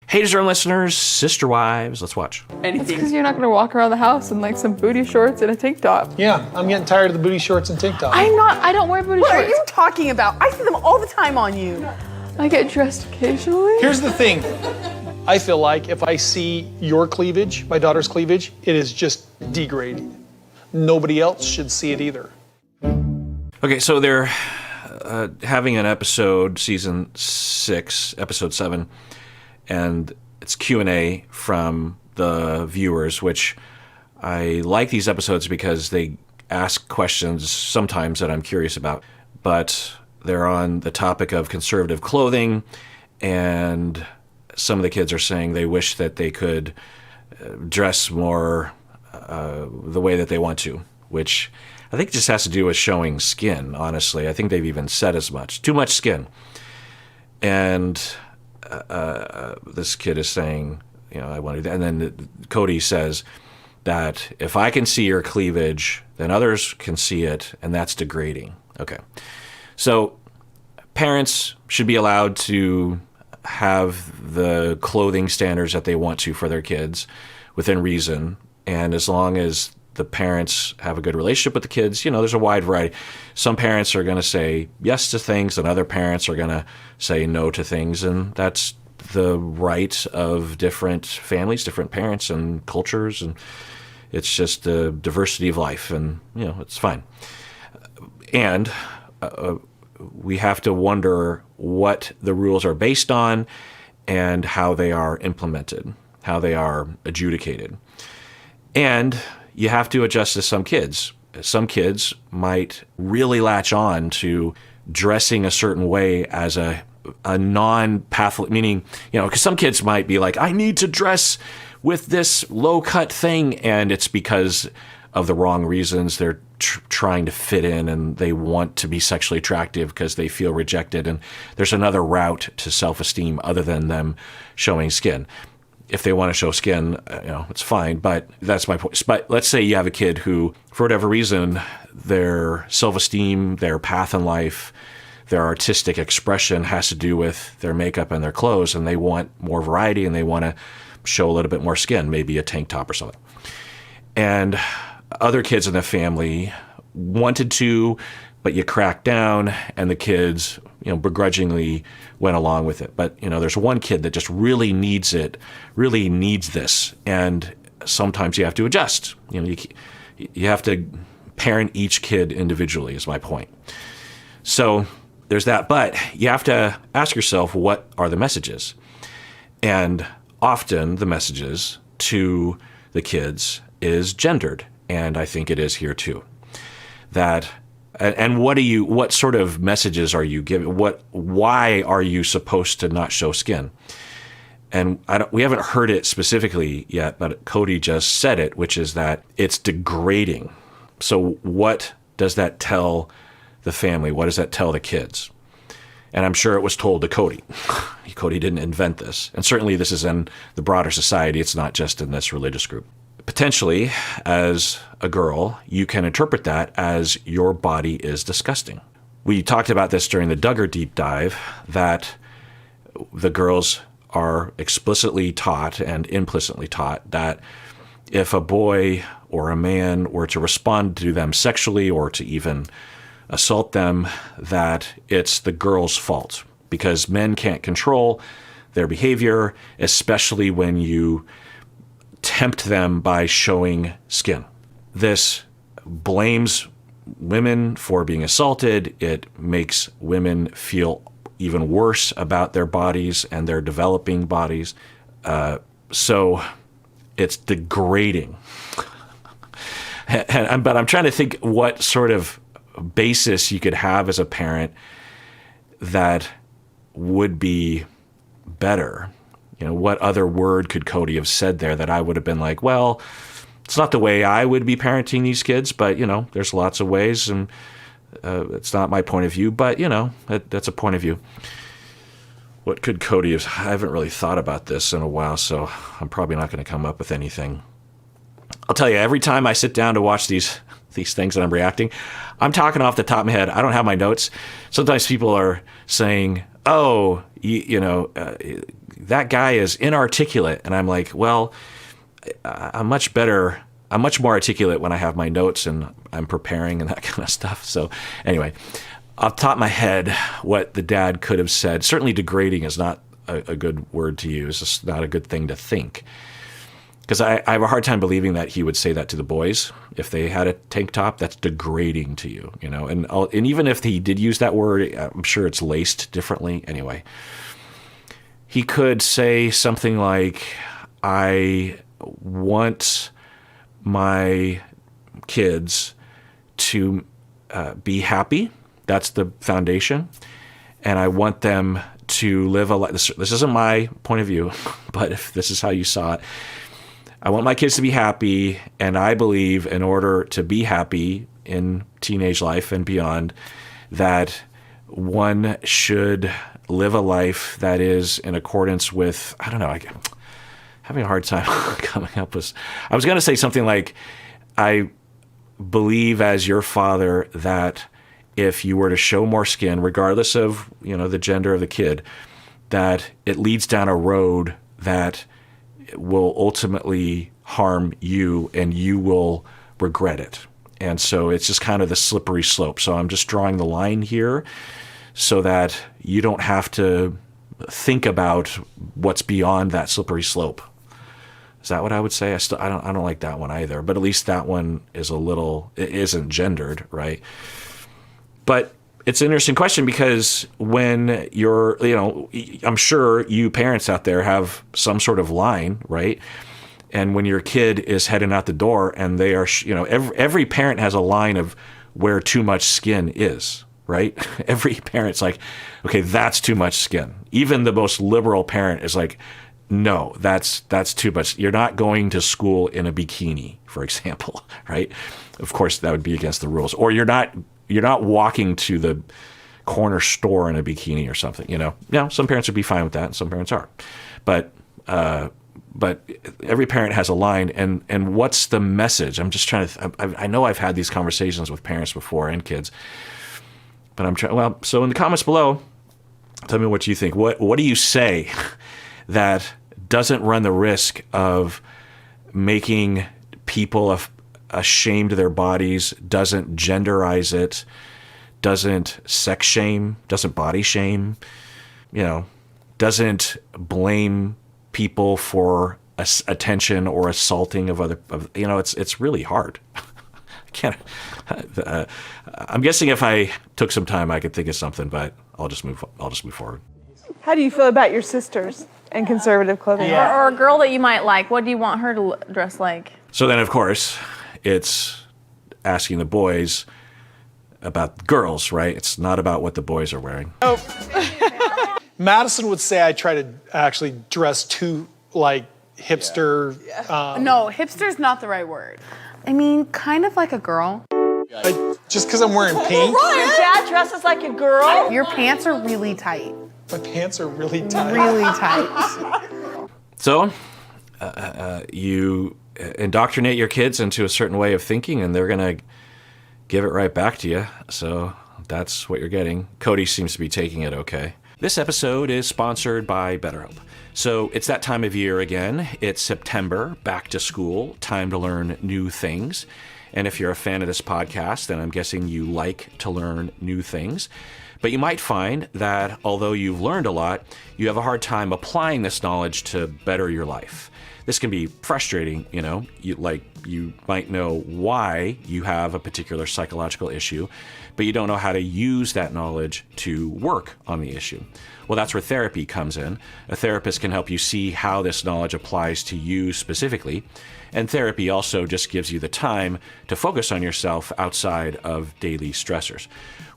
Haters and listeners, sister wives, let's watch. It's because you're not going to walk around the house in like some booty shorts and a tank top. Yeah, I'm getting tired of the booty shorts and tank top. I don't wear booty shorts. What are you talking about? I see them all the time on you. I get dressed occasionally. Here's the thing. I feel like if I see your cleavage, my daughter's cleavage, it is just degrading. Nobody else should see it either. Okay, so they're having an episode, season 6, episode 7, and it's Q&A from the viewers, which I like these episodes because they ask questions sometimes that I'm curious about. But they're on the topic of conservative clothing, and some of the kids are saying they wish that they could dress more the way that they want to, which I think just has to do with showing skin, honestly. I think they've even said as much. Too much skin. And this kid is saying, I want to do that. And then Cody says that if I can see your cleavage, then others can see it, and that's degrading. Okay. So parents should be allowed to have the clothing standards that they want to for their kids within reason. And as long as the parents have a good relationship with the kids, there's a wide variety. Some parents are going to say yes to things, and other parents are going to say no to things. And that's the right of different families, different parents and cultures. And it's just the diversity of life. And, it's fine. And we have to wonder what the rules are based on and how they are implemented, how they are adjudicated. And you have to adjust to some kids. Some kids might really latch on to dressing a certain way as a non-pathological, meaning, because some kids might be like, I need to dress with this low-cut thing, and it's because of the wrong reasons. They're trying to fit in, and they want to be sexually attractive because they feel rejected, and there's another route to self-esteem other than them showing skin. If they want to show skin, it's fine, but that's my point. But let's say you have a kid who, for whatever reason, their self-esteem, their path in life, their artistic expression has to do with their makeup and their clothes, and they want more variety, and they want to show a little bit more skin, maybe a tank top or something. And other kids in the family wanted to, but you cracked down, and the kids, begrudgingly went along with it. But, there's one kid that just really needs it, really needs this, and sometimes you have to adjust. You have to parent each kid individually, is my point. So there's that, but you have to ask yourself, what are the messages? And often the messages to the kids is gendered, and I think it is here too. And what sort of messages are you giving? Why are you supposed to not show skin? And we haven't heard it specifically yet, but Cody just said it, which is that it's degrading. So what does that tell the family? What does that tell the kids? And I'm sure it was told to Cody. Cody didn't invent this. And certainly this is in the broader society. It's not just in this religious group. Potentially, as a girl, you can interpret that as your body is disgusting. We talked about this during the Duggar deep dive, that the girls are explicitly taught and implicitly taught that if a boy or a man were to respond to them sexually or to even assault them, that it's the girl's fault because men can't control their behavior, especially when you tempt them by showing skin. This blames women for being assaulted. It makes women feel even worse about their bodies and their developing bodies. So it's degrading. But I'm trying to think what sort of basis you could have as a parent that would be better. What other word could Cody have said there that I would have been like, well, it's not the way I would be parenting these kids, but, there's lots of ways, and it's not my point of view, but, that's a point of view. What could Cody have? I haven't really thought about this in a while, so I'm probably not going to come up with anything. I'll tell you, every time I sit down to watch these things that I'm reacting, I'm talking off the top of my head. I don't have my notes. Sometimes people are saying, oh, that guy is inarticulate. And I'm like, well, I'm much more articulate when I have my notes and I'm preparing and that kind of stuff. So anyway, off the top of my head, what the dad could have said, certainly degrading is not a good word to use. It's not a good thing to think. Because I have a hard time believing that he would say that to the boys. If they had a tank top, that's degrading to you, And even if he did use that word, I'm sure it's laced differently. Anyway, he could say something like, I want my kids to be happy. That's the foundation. And I want them to live a life. This isn't my point of view, but if this is how you saw it, I want my kids to be happy, and I believe in order to be happy in teenage life and beyond, that one should live a life that is in accordance with, I don't know, I'm having a hard time coming up with, I was going to say something like, I believe as your father that if you were to show more skin, regardless of, the gender of the kid, that it leads down a road that will ultimately harm you and you will regret it. And so it's just kind of the slippery slope. So I'm just drawing the line here so that you don't have to think about what's beyond that slippery slope. Is that what I would say? I don't like that one either, but at least that one is it isn't gendered, right? But it's an interesting question because when you're, I'm sure you parents out there have some sort of line, right? And when your kid is heading out the door and they are, every parent has a line of where too much skin is, right? Every parent's like, okay, that's too much skin. Even the most liberal parent is like, no, that's too much. You're not going to school in a bikini, for example, right? Of course, that would be against the rules. Or you're not walking to the corner store in a bikini or something, some parents would be fine with that and some parents aren't. But every parent has a line, and what's the message? I'm just trying to, I know I've had these conversations with parents before and kids, but I'm trying, so in the comments below, tell me what you think. What do you say that doesn't run the risk of making people ashamed of their bodies, doesn't genderize it, doesn't sex shame, doesn't body shame, doesn't blame people for attention or assaulting of other, it's really hard. I can't. I'm guessing if I took some time, I could think of something, but I'll just move forward. How do you feel about your sisters and conservative clothing? Or a girl that you might like, what do you want her to dress like? So then, of course, it's asking the boys about girls, right? It's not about what the boys are wearing. Madison would say I try to actually dress too like hipster. No, hipster's not the right word. I mean, kind of like a girl. Just because I'm wearing pink. Your dad dresses like a girl. Your pants are really tight. My pants are really tight. Really tight. So, you indoctrinate your kids into a certain way of thinking, and they're going to give it right back to you. So that's what you're getting. Cody seems to be taking it okay. This episode is sponsored by BetterHelp. So it's that time of year again. It's September, back to school, time to learn new things. And if you're a fan of this podcast, then I'm guessing you like to learn new things. But you might find that although you've learned a lot, you have a hard time applying this knowledge to better your life. This can be frustrating, you might know why you have a particular psychological issue, but you don't know how to use that knowledge to work on the issue. Well, that's where therapy comes in. A therapist can help you see how this knowledge applies to you specifically. And therapy also just gives you the time to focus on yourself outside of daily stressors.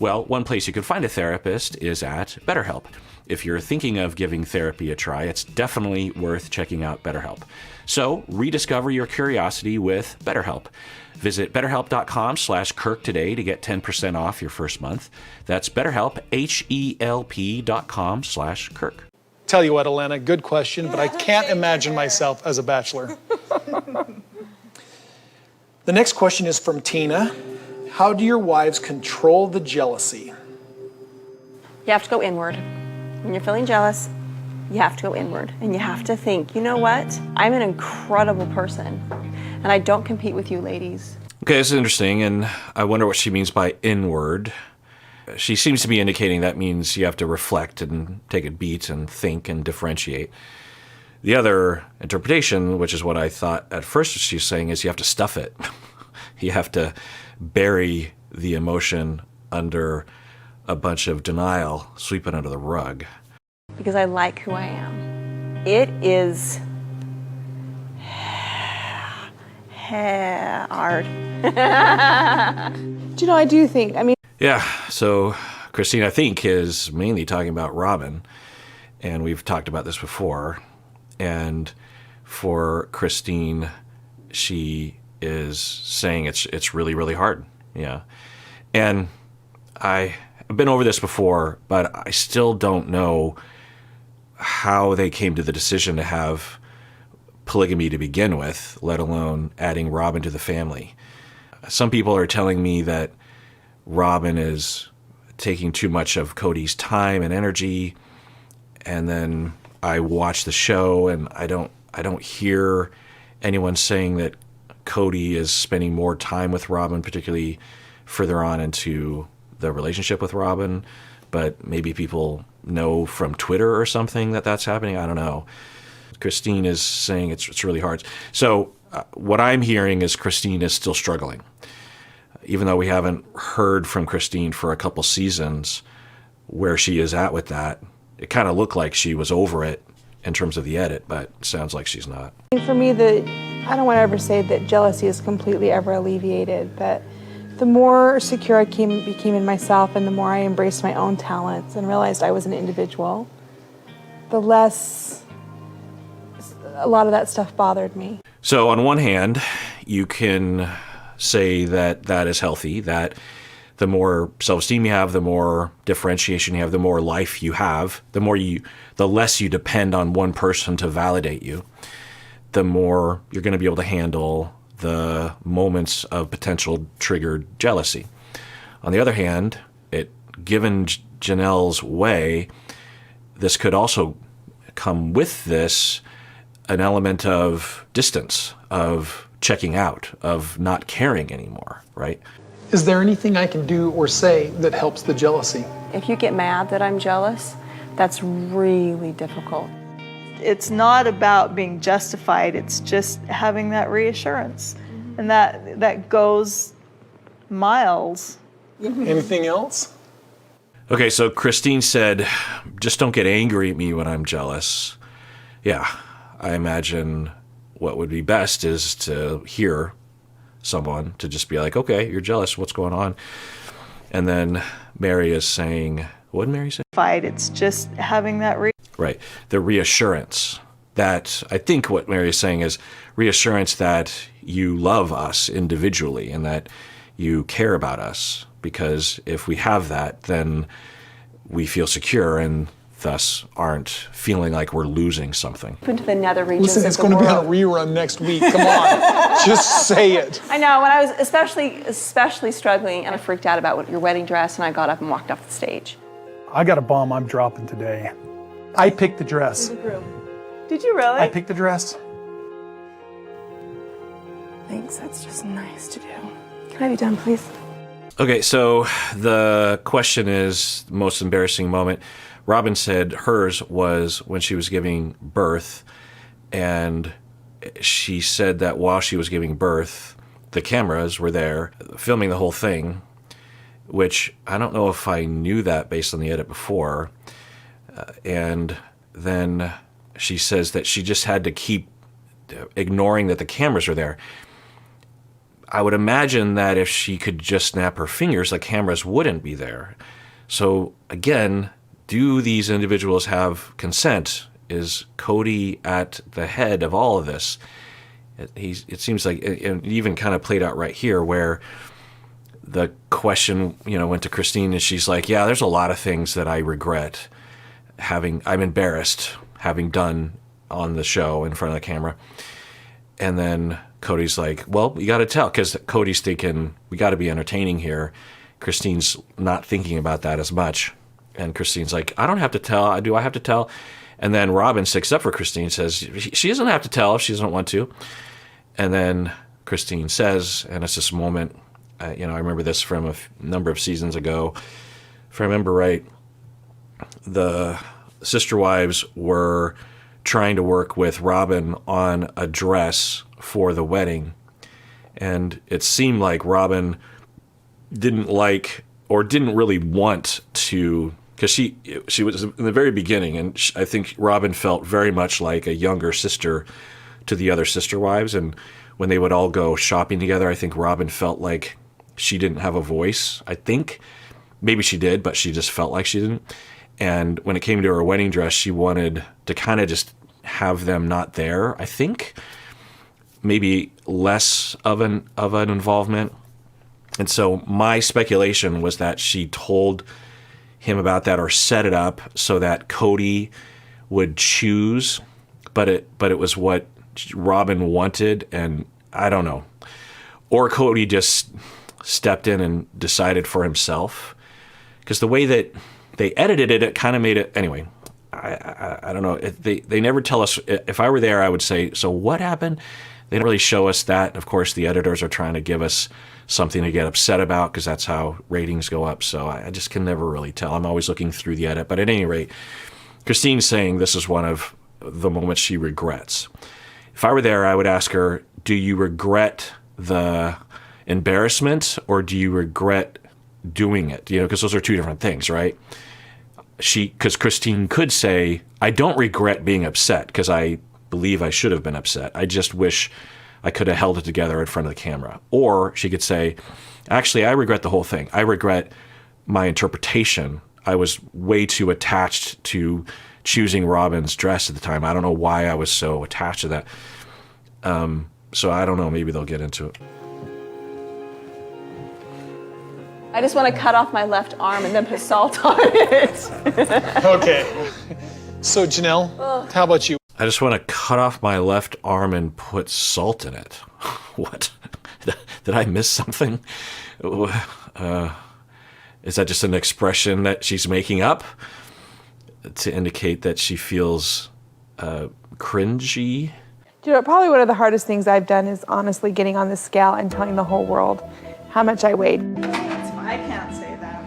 Well, one place you can find a therapist is at BetterHelp. If you're thinking of giving therapy a try, it's definitely worth checking out BetterHelp. So rediscover your curiosity with BetterHelp. Visit betterhelp.com/Kirk today to get 10% off your first month. That's BetterHelp, HELP.com/Kirk. Tell you what, Elena, good question, but I can't imagine myself as a bachelor. The next question is from Tina. How do your wives control the jealousy? You have to go inward. When you're feeling jealous, you have to go inward and you have to think, you know what? I'm an incredible person and I don't compete with you ladies. Okay, this is interesting, and I wonder what she means by inward. She seems to be indicating that means you have to reflect and take a beat and think and differentiate. The other interpretation, which is what I thought at first she's saying, is you have to stuff it. You have to bury the emotion under a bunch of denial, sweep it under the rug. Because I like who I am. It is hard. Do you know, I do think, Yeah, so Christine, I think, is mainly talking about Robin, and we've talked about this before. And for Christine, she is saying it's really, really hard. Yeah. And I've been over this before, but I still don't know how they came to the decision to have polygamy to begin with, let alone adding Robin to the family. Some people are telling me that Robin is taking too much of Cody's time and energy, and then I watch the show and I don't hear anyone saying that Cody is spending more time with Robin, particularly further on into the relationship with Robin, but maybe people know from Twitter or something that that's happening. I don't know. Christine is saying it's really hard. So what I'm hearing is Christine is still struggling. Even though we haven't heard from Christine for a couple seasons where she is at with that, it kind of looked like she was over it in terms of the edit, but it sounds like she's not. for me, I don't want to ever say that jealousy is completely ever alleviated, but the more secure I became in myself and the more I embraced my own talents and realized I was an individual, the less a lot of that stuff bothered me. So on one hand, you can say that that is healthy, that the more self-esteem you have, the more differentiation you have, the more life you have, the less you depend on one person to validate you, the more you're going to be able to handle the moments of potential triggered jealousy. On the other hand, given Janelle's way, this could also come with this an element of distance, of checking out, of not caring anymore, right? Is there anything I can do or say that helps the jealousy? If you get mad that I'm jealous, that's really difficult. It's not about being justified, it's just having that reassurance. And that goes miles. Anything else? Okay, so Christine said, just don't get angry at me when I'm jealous. Yeah, I imagine what would be best is to hear someone, to just be like, okay, you're jealous, what's going on? And then Mary is saying, what did Mary say? It's just having that Right, the reassurance. That, I think what Mary is saying is reassurance that you love us individually and that you care about us. Because if we have that, then we feel secure and thus aren't feeling like we're losing something. Into the nether regions Listen, it's of the going to be on world. a rerun next week. Come on, just say it. I know, when I was especially struggling and I freaked out about your wedding dress and I got up and walked off the stage. I got a bomb I'm dropping today. I picked the dress. Did you really? I picked the dress. Thanks, that's just nice to do. Can I be done, please? Okay, so the question is, most embarrassing moment. Robin said hers was when she was giving birth, and she said that while she was giving birth, the cameras were there filming the whole thing, which I don't know if I knew that based on the edit before. And then she says that she just had to keep ignoring that the cameras were there. I would imagine that if she could just snap her fingers, the cameras wouldn't be there. So again, do these individuals have consent? Is Cody at the head of all of this? It seems like it even kind of played out right here where the question, went to Christine and she's like, yeah, there's a lot of things that I regret I'm embarrassed having done on the show in front of the camera. And then Cody's like, well, you got to tell, because Cody's thinking, we got to be entertaining here. Christine's not thinking about that as much. And Christine's like, I don't have to tell. Do I have to tell? And then Robin sticks up for Christine, says she doesn't have to tell if she doesn't want to. And then Christine says, and it's this moment, I remember this from a number of seasons ago. If I remember right, the sister wives were trying to work with Robin on a dress for the wedding. And it seemed like Robin didn't like or didn't really want to, because she was in the very beginning, and I think Robin felt very much like a younger sister to the other sister wives. And when they would all go shopping together, I think Robin felt like she didn't have a voice. I think maybe she did, but she just felt like she didn't. And when it came to her wedding dress, she wanted to kind of just have them not there. I think maybe less of an involvement. And so my speculation was that she told him about that or set it up so that Cody would choose, but it was what Robin wanted, and I don't know. Or Cody just stepped in and decided for himself. Because the way that they edited it, it kind of made it, anyway, I don't know. They never tell us. If I were there, I would say, so what happened? They don't really show us that. Of course, the editors are trying to give us something to get upset about because that's how ratings go up. So I just can never really tell. I'm always looking through the edit. But at any rate, Christine's saying this is one of the moments she regrets. If I were there, I would ask her, do you regret the embarrassment or do you regret doing it? Because those are two different things, right? Because Christine could say, I don't regret being upset because I believe I should have been upset. I just wish I could have held it together in front of the camera. Or she could say, actually, I regret the whole thing. I regret my interpretation. I was way too attached to choosing Robin's dress at the time. I don't know why I was so attached to that. So I don't know. Maybe they'll get into it. I just want to cut off my left arm and then put salt on it. Okay. So Janelle, how about you? I just want to cut off my left arm and put salt in it. What? Did I miss something? Is that just an expression that she's making up to indicate that she feels cringy? Probably one of the hardest things I've done is honestly getting on the scale and telling the whole world how much I weighed. I can't say that.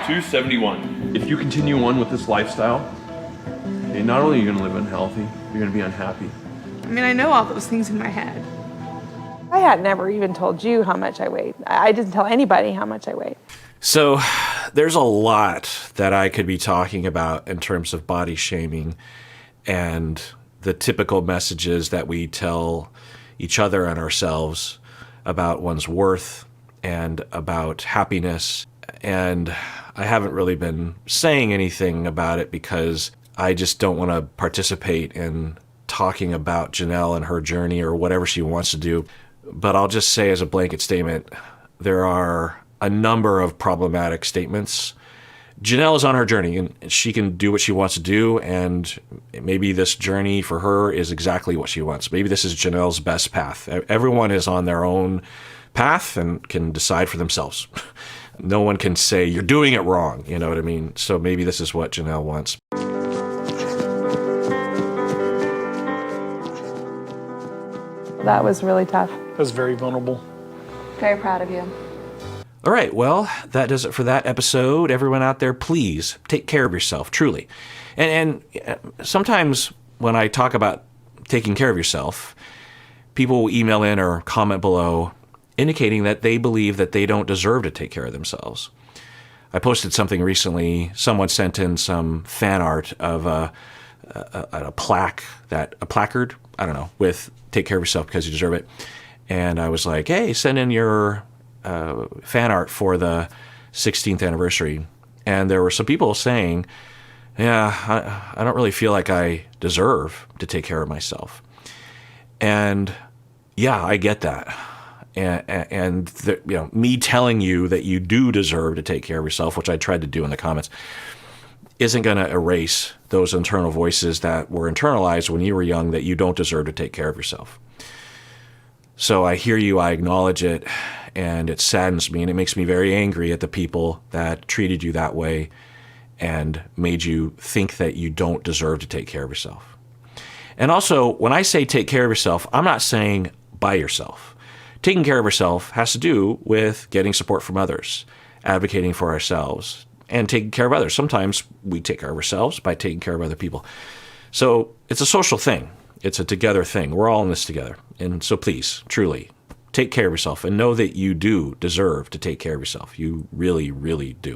271. If you continue on with this lifestyle, not only are you going to live unhealthy, you're going to be unhappy. I mean, I know all those things in my head. I had never even told you how much I weighed. I didn't tell anybody how much I weighed. So there's a lot that I could be talking about in terms of body shaming and the typical messages that we tell each other and ourselves about one's worth and about happiness. And I haven't really been saying anything about it because I just don't want to participate in talking about Janelle and her journey or whatever she wants to do. But I'll just say as a blanket statement, there are a number of problematic statements. Janelle is on her journey and she can do what she wants to do, and maybe this journey for her is exactly what she wants. Maybe this is Janelle's best path. Everyone is on their own path and can decide for themselves. No one can say, you're doing it wrong, you know what I mean? So maybe this is what Janelle wants. That was really tough. That was very vulnerable. Very proud of you. All right, well, that does it for that episode. Everyone out there, please take care of yourself, truly. And sometimes when I talk about taking care of yourself, people will email in or comment below indicating that they believe that they don't deserve to take care of themselves. I posted something recently. Someone sent in some fan art of a placard, I don't know, with take care of yourself because you deserve it. And I was like, hey, send in your fan art for the 16th anniversary. And there were some people saying, yeah, I don't really feel like I deserve to take care of myself. And yeah, I get that. And me telling you that you do deserve to take care of yourself, which I tried to do in the comments, isn't going to erase those internal voices that were internalized when you were young that you don't deserve to take care of yourself. So I hear you, I acknowledge it, and it saddens me, and it makes me very angry at the people that treated you that way and made you think that you don't deserve to take care of yourself. And also, when I say take care of yourself, I'm not saying by yourself. Taking care of yourself has to do with getting support from others, advocating for ourselves, and taking care of others. Sometimes we take care of ourselves by taking care of other people. So it's a social thing. It's a together thing. We're all in this together. And so please, truly, take care of yourself and know that you do deserve to take care of yourself. You really, really do.